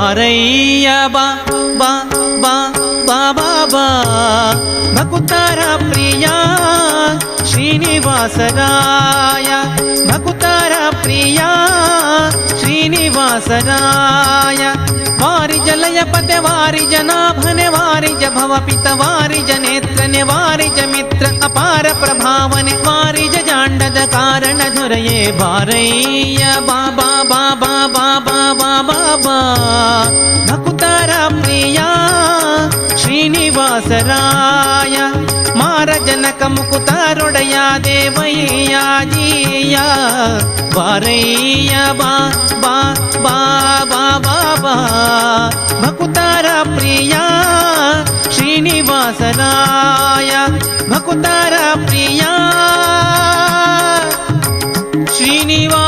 ಬಾರಯ್ಯ ಬಾ ಬಾ ಬಾ ಬಾ ಬಾ ಬಾ ಭಕುತರ ಪ್ರಿಯ ಶ್ರೀನಿವಾಸರಾಯ ಭಕುತರ ಪ್ರಿಯ ಶ್ರೀನಿವಾಸರಾಯ ವಾರಿಜ ಲಯಪತೆ ವಾರಿಜ ನಾಭನೆ ವಾರಿಜ ಭವಪಿತ ವಾರಿಜ ನೇತ್ರನೆ ವಾರಿಜ ಮಿತ್ರ ಅಪಾರ ಪ್ರಭಾವನೆ ವಾರಿಜ ಜಾಂಡದ ಕಾರಣ ಧೊರೆಯೇ ಬಾರಯ್ಯ ಬಾಬಾ ಬಾಬಾ ಬಾಬಾ ಬಾಬಾ ಬಾ ಭಕುತರ ಪ್ರಿಯ ಶ್ರೀನಿವಾಸರಾಯ ಮಾರ ಜನಕ ಮುಕುತಾರೊಡೆಯ ದೇವಯ್ಯ ಜೀಯ ಬಾರಯ್ಯ ಬಾ ಬಾ ಬಾ ಬಾ ಬಾ ಬಾ ಭಕುತರ ಪ್ರಿಯ ಶ್ರೀನಿವಾಸರಾಯ ಭಕುತರ ಪ್ರಿಯ ಶ್ರೀನಿವಾಸ